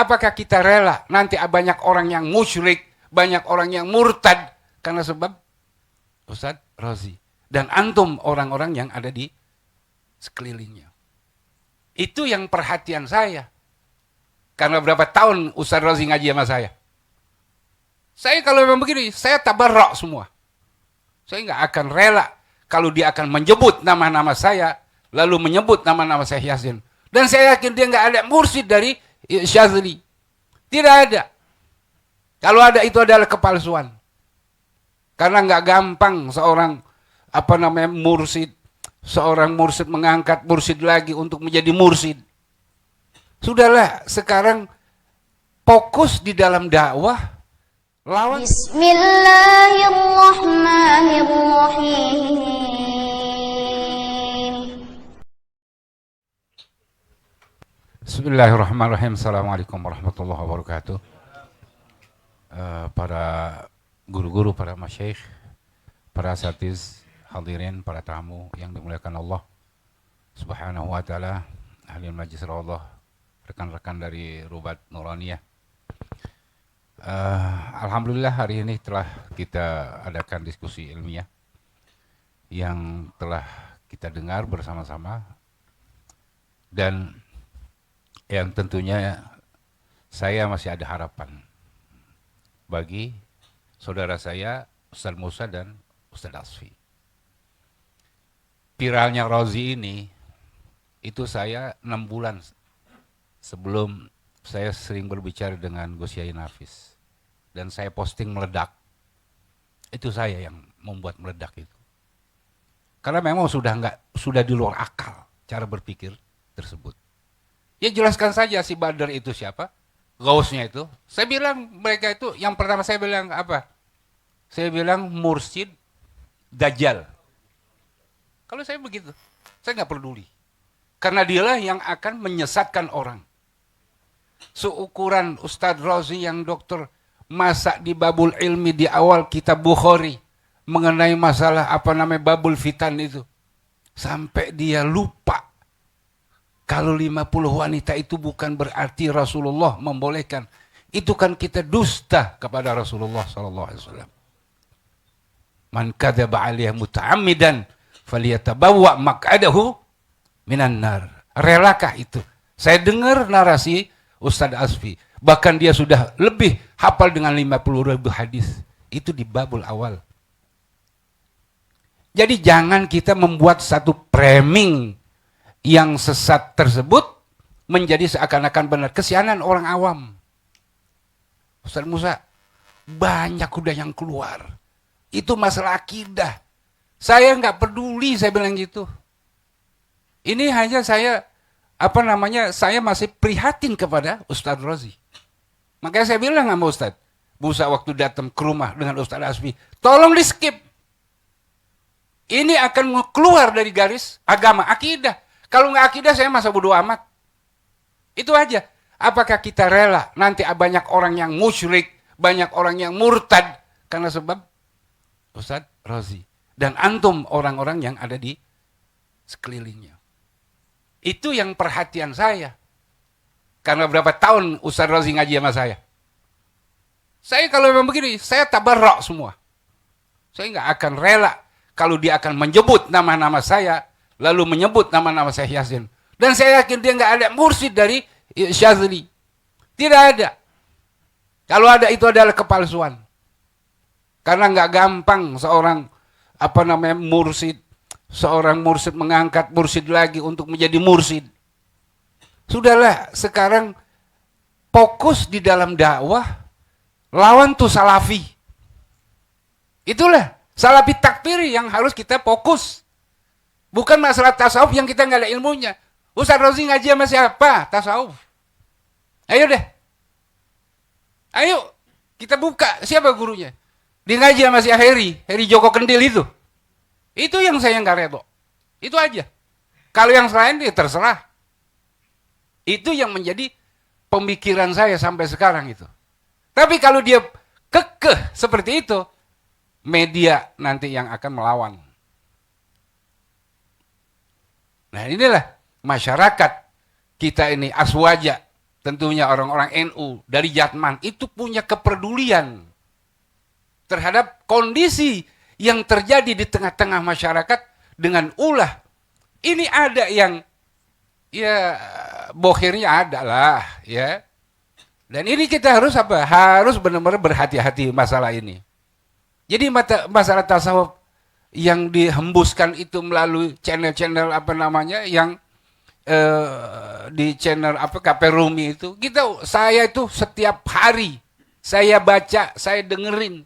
apakah kita rela nanti banyak orang yang musyrik, banyak orang yang murtad karena sebab Ustadz Rozi dan antum orang-orang yang ada di sekelilingnya. Itu yang perhatian saya. Karena berapa tahun Ustadz Rozi ngaji sama saya. Saya kalau memang begini, saya tabarrak semua. Saya nggak akan rela kalau dia akan menyebut nama-nama saya, lalu menyebut nama-nama Syekh Yasin. Dan saya yakin dia nggak ada mursyid dari Syazili. Tidak ada. Kalau ada itu adalah kepalsuan. Karena nggak gampang seorang mursyid, seorang mursyid mengangkat mursyid lagi untuk menjadi mursyid. Sudahlah, sekarang fokus di dalam dakwah lawan. Bismillahirrahmanirrahim. Bismillahirrahmanirrahim. Assalamualaikum warahmatullahi wabarakatuh. Para guru-guru, para masyayikh, para asatiz, hadirin, para tamu yang dimuliakan Allah Subhanahu wa taala, ahli majlis Allah, rekan-rekan dari Rubat Nuraniyah. Alhamdulillah hari ini telah kita adakan diskusi ilmiah yang telah kita dengar bersama-sama, dan yang tentunya saya masih ada harapan bagi saudara saya Ustadz Musa dan Ustadz Asfi. Viralnya Rozi ini, itu saya 6 bulan sebelum saya sering berbicara dengan Gus Yai Nafis, dan saya posting meledak. Itu saya yang membuat meledak itu. Karena memang sudah di luar akal cara berpikir tersebut. Ya jelaskan saja si Badar itu siapa, Gausnya itu. Saya bilang mereka itu, yang pertama saya bilang apa? Saya bilang mursyid Dajjal. Kalau saya begitu, saya nggak peduli. Karena dialah yang akan menyesatkan orang. Seukuran Ustadz Rozi yang dokter masa di babul ilmi di awal kitab Bukhari mengenai masalah babul fitan itu. Sampai dia lupa kalau 50 wanita itu bukan berarti Rasulullah membolehkan. Itu kan kita dusta kepada Rasulullah SAW. Man kadzaba alaihi muta'ammidan falyatabawwa maq'adahu minan nar. Relakah itu? Saya dengar narasi Ustadz Asfi. Bahkan dia sudah lebih hafal dengan 50.000 hadis. Itu di babul awal. Jadi jangan kita membuat satu framing yang sesat tersebut menjadi seakan-akan benar. Kesianan orang awam. Ustaz Musa, banyak udah yang keluar. Itu masalah akidah. Saya nggak peduli, saya bilang gitu. Ini hanya saya, saya masih prihatin kepada Ustaz Rozi. Makanya saya bilang sama Ustaz Musa waktu datang ke rumah dengan Ustaz Asfi, tolong di skip. Ini akan keluar dari garis agama, akidah. Kalau nggak akidah, saya masa bodo amat. Itu aja. Apakah kita rela nanti banyak orang yang musyrik, banyak orang yang murtad karena sebab Ustadz Rozi dan antum orang-orang yang ada di sekelilingnya. Itu yang perhatian saya. Karena berapa tahun Ustadz Rozi ngaji sama saya. Saya kalau memang begini, saya tabarrak semua. Saya nggak akan rela kalau dia akan menyebut nama-nama saya, lalu menyebut nama-nama Syekh Yasin. Dan saya yakin dia nggak ada mursyid dari Syazili. Tidak ada. Kalau ada itu adalah kepalsuan. Karena nggak gampang seorang mursyid, seorang mursyid mengangkat mursyid lagi untuk menjadi mursyid. Sudahlah, sekarang fokus di dalam dakwah lawan tuh salafi. Itulah salafi takfiri yang harus kita fokus. Bukan masalah tasawuf yang kita nggak ada ilmunya. Ustaz Rozi ngaji sama siapa? Tasawuf. Ayo deh. Ayo, kita buka. Siapa gurunya? Dia ngaji sama si Heri Joko Kendil itu. Itu yang saya nggak redo. Itu aja. Kalau yang selain dia terserah. Itu yang menjadi pemikiran saya sampai sekarang itu. Tapi kalau dia kekeh seperti itu, media nanti yang akan melawan. Nah inilah masyarakat kita ini aswaja. tentunya orang-orang NU dari Jatman itu punya kepedulian terhadap kondisi yang terjadi di tengah-tengah masyarakat dengan ulah. Ini ada yang ya bohirnya ada lah ya. Dan ini kita harus apa? Harus benar-benar berhati-hati masalah ini. Jadi masalah tasawuf yang dihembuskan itu melalui channel-channel apa namanya yang di channel apa KP Rumi itu saya itu setiap hari saya baca, saya dengerin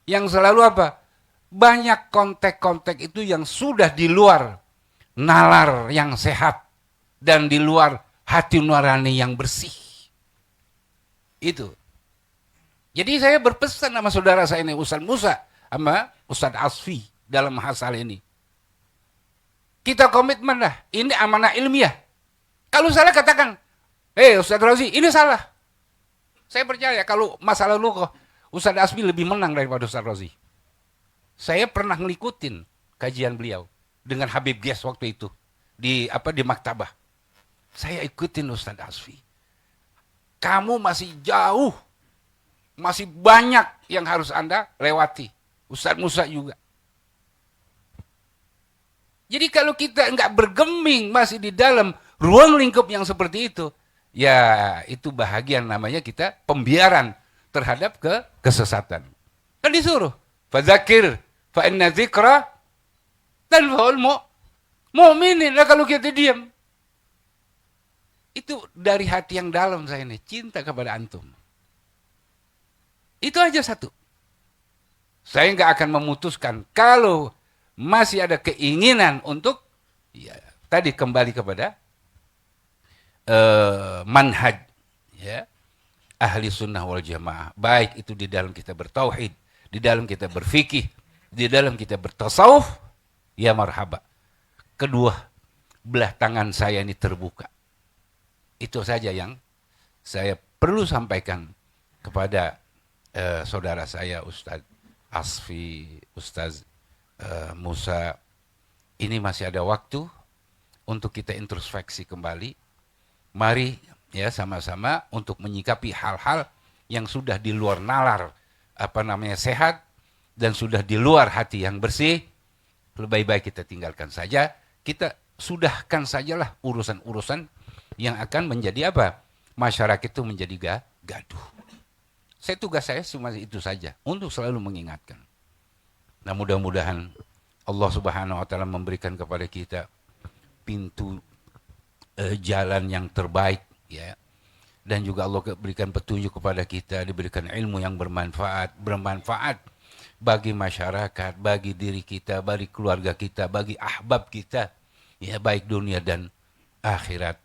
yang selalu apa? Banyak kontek-kontek itu yang sudah di luar nalar yang sehat dan di luar hati nurani yang bersih. Itu. Jadi saya berpesan sama saudara saya ini Ustaz Musa sama Ustaz Asfi dalam masalah ini. Kita komitmen lah, ini amanah ilmiah. Kalau salah katakan, Ustaz Rozi, ini salah. Saya percaya kalau masalah lu kok Ustaz Asfi lebih menang daripada Ustaz Rozi. Saya pernah ngikutin kajian beliau dengan Habib Gias waktu itu di maktabah. Saya ikutin Ustaz Asfi. Kamu masih jauh, masih banyak yang harus Anda lewati. Ustaz Musa juga. Jadi kalau kita nggak bergeming masih di dalam ruang lingkup yang seperti itu, ya itu bahagian namanya kita pembiaran terhadap kesesatan. Kan disuruh, fadzakir fa inna dzikra tanfa'ul mu'minin. Nah, kalau kita diam, itu dari hati yang dalam saya ini, cinta kepada antum. Itu aja satu. Saya nggak akan memutuskan kalau masih ada keinginan untuk ya, tadi kembali kepada manhaj ya, ahli sunnah wal jamaah. Baik itu di dalam kita bertauhid, di dalam kita berfikih, di dalam kita bertasawuf, ya marhaba. Kedua belah tangan saya ini terbuka. Itu saja yang saya perlu sampaikan kepada saudara saya Ustaz Asfi, Ustaz Musa. Ini masih ada waktu untuk kita introspeksi kembali. Mari ya sama-sama untuk menyikapi hal-hal yang sudah di luar nalar sehat dan sudah di luar hati yang bersih. Lebih baik kita tinggalkan saja. Kita sudahkan sajalah urusan-urusan yang akan menjadi apa? Masyarakat itu menjadi gaduh. Tugas saya cuma itu saja, untuk selalu mengingatkan. Nah, mudah-mudahan Allah Subhanahu wa taala memberikan kepada kita pintu jalan yang terbaik ya. Dan juga Allah berikan petunjuk kepada kita, diberikan ilmu yang bermanfaat bagi masyarakat, bagi diri kita, bagi keluarga kita, bagi ahbab kita, ya baik dunia dan akhirat.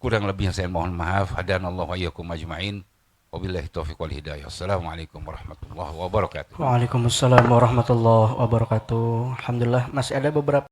Kurang lebihnya saya mohon maaf. Hadanallahu wa iyyakum ajmain. Wabillahi taufiq wal hidayah. Assalamualaikum warahmatullahi wabarakatuh. Waalaikumsalam warahmatullahi wabarakatuh. Alhamdulillah masih ada beberapa